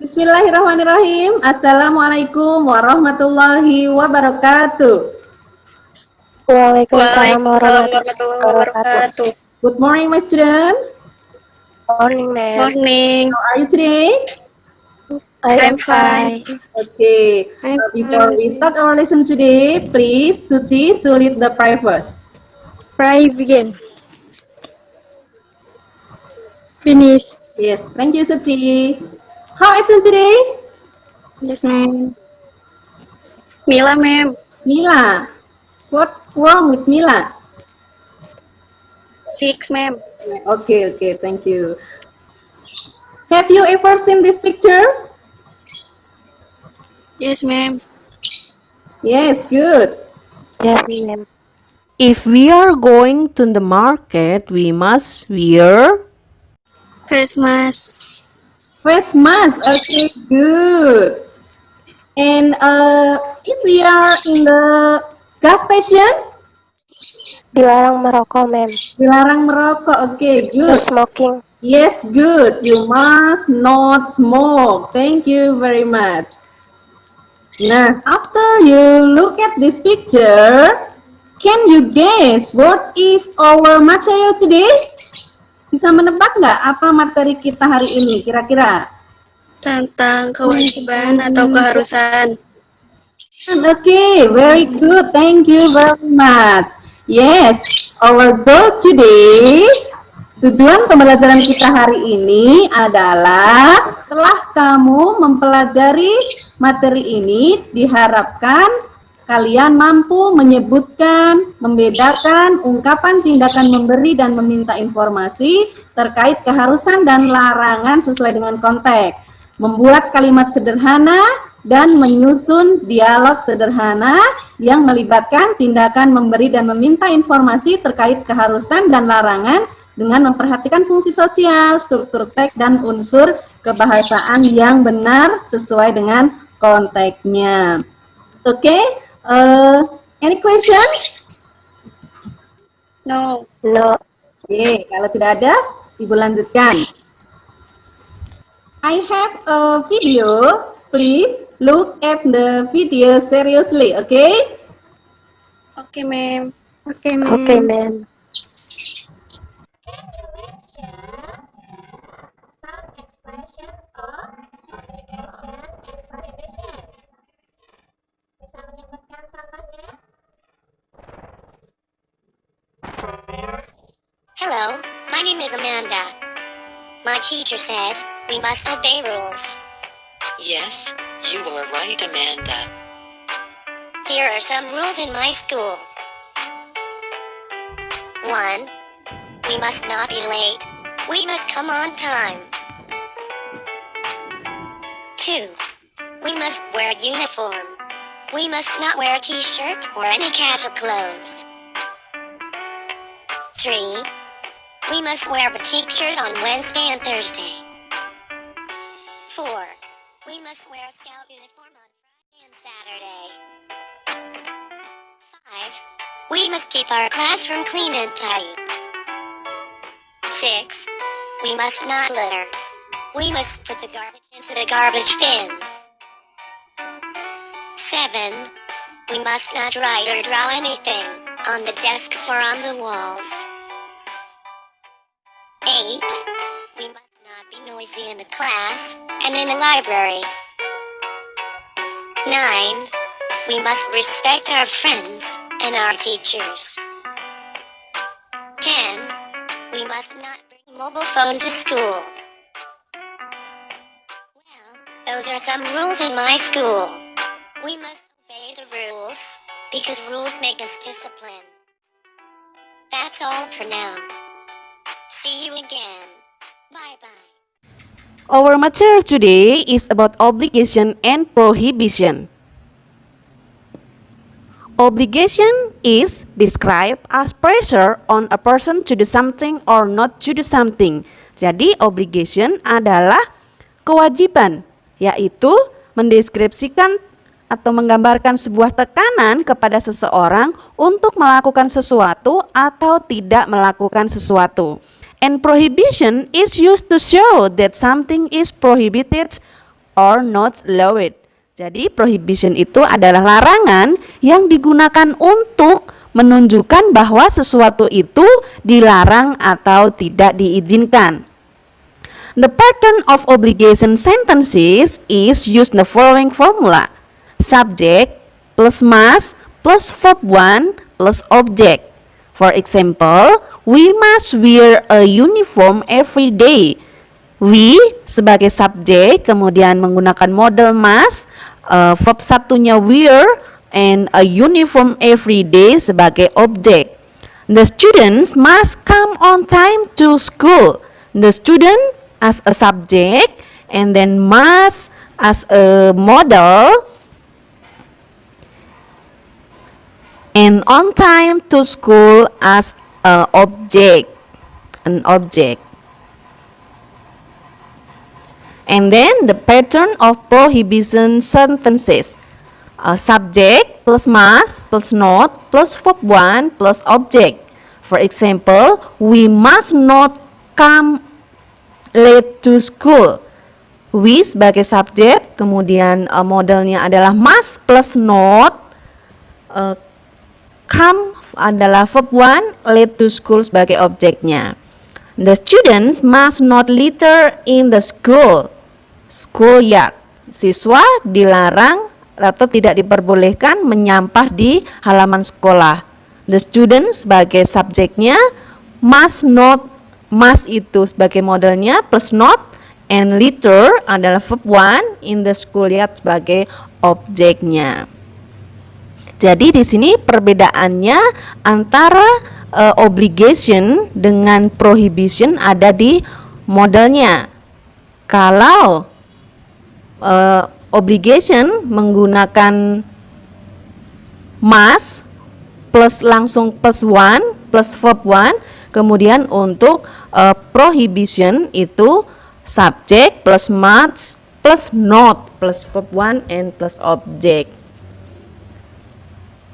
Bismillahirrahmanirrahim. Assalamualaikum warahmatullahi wabarakatuh. Waalaikumsalam Waalaikumsalam warahmatullahi warahmatullahi wabarakatuh. wabarakatuh. Good morning, my student. Morning, ma'am. Morning. How are you today? I am I'm fine. fine. Okay. I'm Before we fine. start our lesson today, please Suci to lead the prayer first. Pray begin. Finish. Yes, thank you, Suci. How absent today? Yes, ma'am. Mila, ma'am. Mila. What's wrong with Mila? 6, ma'am. Okay, thank you. Have you ever seen this picture? Yes, ma'am. Yes, good. Yes, ma'am. If we are going to the market, we must wear Face mask. Face mask. Okay, good. And if we are in the gas station, Dilarang merokok, ma'am. dilarang merokok. Okay, No good. smoking. Yes, good. You must not smoke. Thank you very much. Nah, after you look at this picture, can you guess what is our material today? Bisa menebak nggak apa materi kita hari ini kira-kira? Tentang kewajiban atau keharusan. Okay, very good. Thank you very much. Yes, our goal today, tujuan pembelajaran kita hari ini adalah setelah kamu mempelajari materi ini, diharapkan kalian mampu menyebutkan, membedakan ungkapan tindakan memberi dan meminta informasi terkait keharusan dan larangan sesuai dengan konteks. Membuat kalimat sederhana dan menyusun dialog sederhana yang melibatkan tindakan memberi dan meminta informasi terkait keharusan dan larangan dengan memperhatikan fungsi sosial, struktur teks, dan unsur kebahasaan yang benar sesuai dengan konteksnya. Oke, any question? No. No. Oke, kalau tidak ada, Ibu lanjutkan. I have a video. Please look at the video seriously, okay? Okay, ma'am. Okay, ma'am. Okay, ma'am. Can you mention some expression of obligation and prohibition? Bisa menyebutkan contohnya? Hello, my name is Amanda. My teacher said we must obey rules. Yes, you are right, Amanda. Here are some rules in my school. 1. We must not be late. We must come on time. 2. We must wear uniform. We must not wear a t-shirt or any casual clothes. 3. We must wear a batik shirt on Wednesday and Thursday. 4. We must wear a scout uniform on Friday and Saturday. 5. We must keep our classroom clean and tidy. 6. We must not litter. We must put the garbage into the garbage bin. 7. We must not write or draw anything on the desks or on the walls. 8. We must not be noisy in the class and in the library. 9. We must respect our friends and our teachers. 10. We must not bring mobile phone to school. Well, those are some rules in my school. We must obey the rules because rules make us disciplined. That's all for now. See you again. Bye-bye. Our material today is about obligation and prohibition. Obligation is described as pressure on a person to do something or not to do something. Jadi obligation adalah kewajiban, yaitu mendeskripsikan atau menggambarkan sebuah tekanan kepada seseorang untuk melakukan sesuatu atau tidak melakukan sesuatu. And prohibition is used to show that something is prohibited or not allow it. Jadi prohibition itu adalah larangan yang digunakan untuk menunjukkan bahwa sesuatu itu dilarang atau tidak diizinkan. The pattern of obligation sentences is use the following formula. Subject plus must plus verb 1 plus object. For example, we must wear a uniform every day. We sebagai subjek kemudian menggunakan model must, verb satunya wear, and a uniform every day sebagai objek. The students must come on time to school. The student as a subject and then must as a model and on time to school as a object, an object. And then the pattern of prohibition sentences. Subject plus must plus not plus verb 1 plus object. For example, we must not come late to school. We sebagai subjek, kemudian modelnya adalah must plus not, come adalah verb 1, late to school sebagai objeknya. The students must not litter in the schoolyard. Siswa dilarang atau tidak diperbolehkan menyampah di halaman sekolah. The students sebagai subjeknya, must itu sebagai modelnya plus not, and litter adalah verb 1 in the schoolyard sebagai objeknya. Jadi di sini perbedaannya antara obligation dengan prohibition ada di modelnya. Kalau obligation menggunakan must plus langsung plus 1 plus verb 1, kemudian untuk prohibition itu subject plus must plus not plus verb 1 and plus object.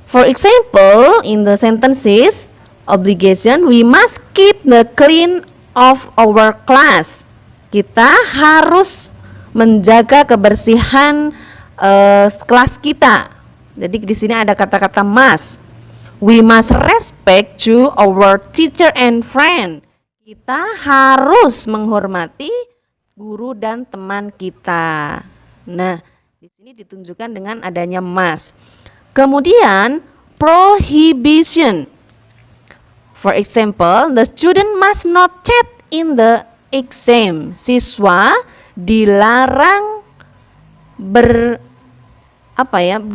For example, in the sentences obligation, we must keep the clean of our class. Kita harus menjaga kebersihan kelas kita. Jadi di sini ada kata-kata must. We must respect to our teacher and friend. Kita harus menghormati guru dan teman kita. Nah, di sini ditunjukkan dengan adanya must. Kemudian prohibition. For example, the student must not chat in the exam. Siswa dilarang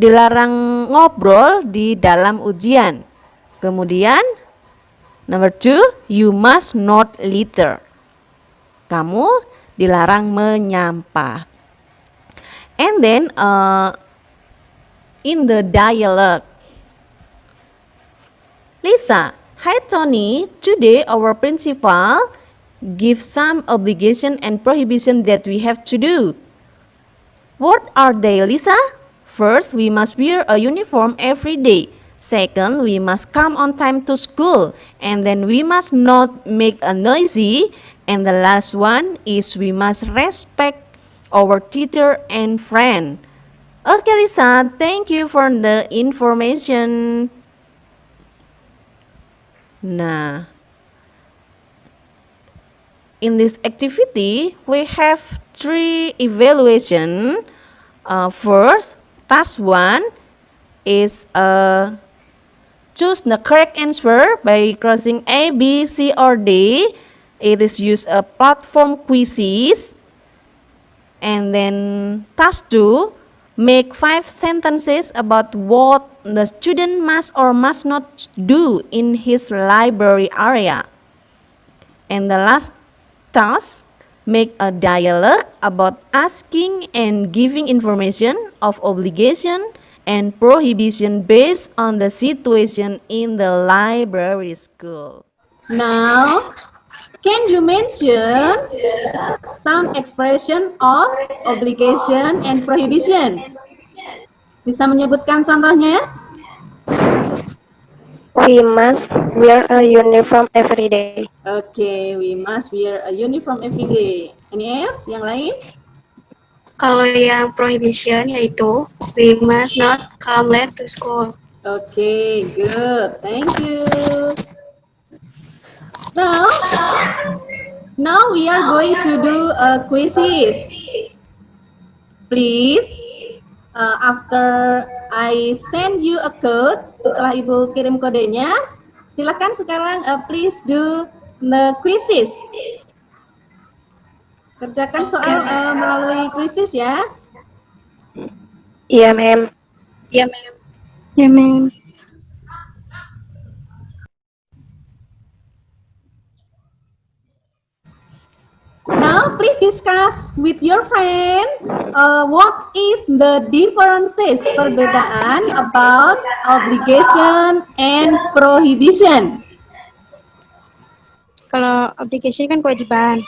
dilarang ngobrol di dalam ujian. Kemudian number 2, you must not litter. Kamu dilarang menyampah. And then in the dialogue, Lisa, hi Tony, today our principal give some obligation and prohibition that we have to do. What are they, Lisa? First, we must wear a uniform every day. Second, we must come on time to school. And then we must not make a noisy. And the last one is we must respect our teacher and friend. Okay, Lisa, thank you for the information. Nah, in this activity, we have 3 evaluation. First, task 1 is choose the correct answer by crossing A, B, C, or D. It is use a platform quizzes. And then task 2, make 5 sentences about what the student must or must not do in his library area. And the last task, make a dialogue about asking and giving information of obligation and prohibition based on the situation in the library school. Now, can you mention some expression of obligation and prohibition? Bisa menyebutkan contohnya ya? We must wear a uniform every day. Okay, we must wear a uniform every day. Any else? Yang lain? Kalau yang prohibition yaitu we must not come late to school. Okay, good. Thank you. Now we are going to do a quizzes. Please, after I send you a code, setelah Ibu kirim kodenya, silakan sekarang please do the quizzes. Kerjakan soal melalui quizzes ya. Iya, ma'am. Ya, ma'am. Iya, ma'am. Now, please discuss with your friend what is the differences, perbedaan about obligation and prohibition. Kalau obligation kan kewajiban,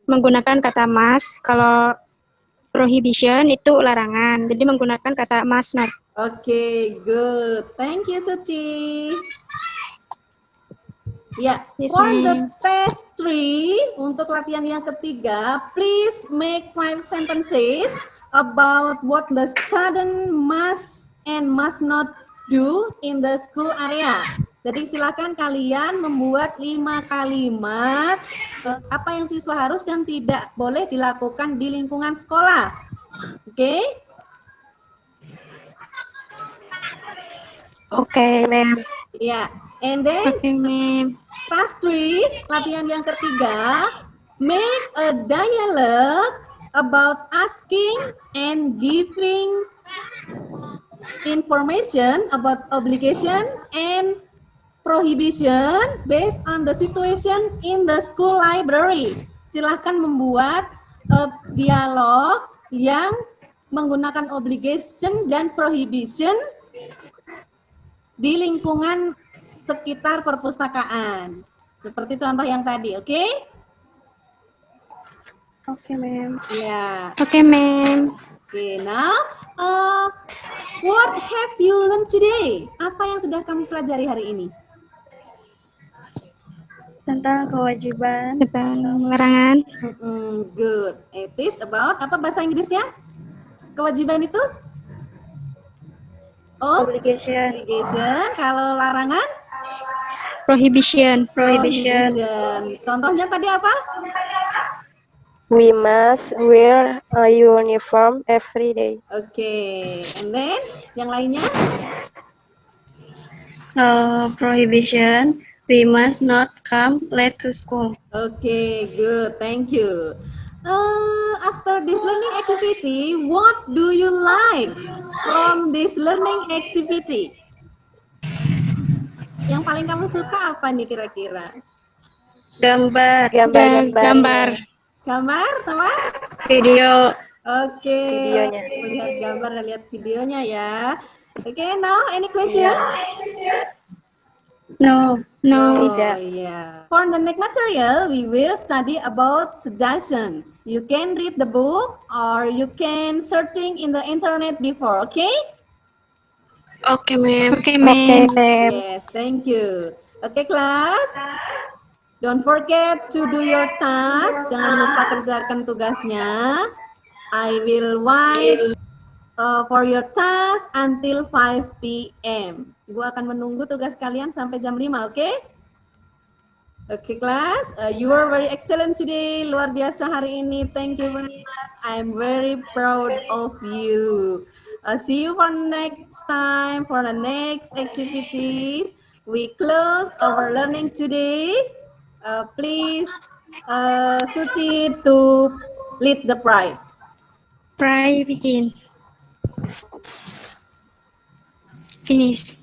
menggunakan kata must. Kalau prohibition itu larangan, jadi menggunakan kata must not. Okay, good. Thank you, Suci. Ya, Yes, for the ma'am. test 3, untuk latihan yang ketiga, please make 5 sentences about what the student must and must not do in the school area. Jadi silakan kalian membuat 5 kalimat apa yang siswa harus dan tidak boleh dilakukan di lingkungan sekolah. Oke? Oke, ma'am. Ya, and then Oke, ma'am. task 3, latihan yang ketiga, make a dialogue about asking and giving information about obligation and prohibition based on the situation in the school library. Silahkan membuat dialog yang menggunakan obligation dan prohibition di lingkungan sekitar perpustakaan. Seperti contoh yang tadi, oke? Oke, ma'am. Ya. Oke, ma'am. Oke, now what have you learned today? Apa yang sudah kamu pelajari hari ini? Tentang kewajiban, tentang larangan. Good. It is about apa bahasa Inggrisnya? Kewajiban itu? Oh, Obligation. obligation. Kalau larangan? Prohibition. Contohnya tadi apa? We must wear a uniform every day. Oke. And then yang lainnya? Prohibition, we must not come late to school. Okay, good. Thank you. After this learning activity, what do you like from this learning activity? Yang paling kamu suka apa nih kira-kira? Gambar, Gambar. Gambar sama? video. Oke. Videonya. Lihat gambar dan lihat videonya ya. Oke, now any question? No. Tidak. Yeah. For the next material, we will study about suggestion. You can read the book or you can searching in the internet before, okay? Oke, ma'am. Oke, Oke, ma'am. ma'am. Yes, thank you. Okay, class. Don't forget to do your task. Jangan lupa kerjakan tugasnya. I will wait for your task until 5 p.m. Ibu akan menunggu tugas kalian sampai jam 5, oke? Oke, class. You are very excellent today. Luar biasa hari ini. Thank you very much. I'm very proud of you. See you for next time, for the next activities. We close our learning today. Please, Suci to lead the pride. Try begin. Finish.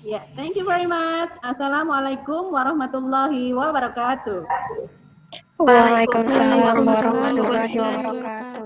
Yeah, thank you very much. Assalamualaikum warahmatullahi wabarakatuh. Waalaikumsalam warahmatullahi wabarakatuh.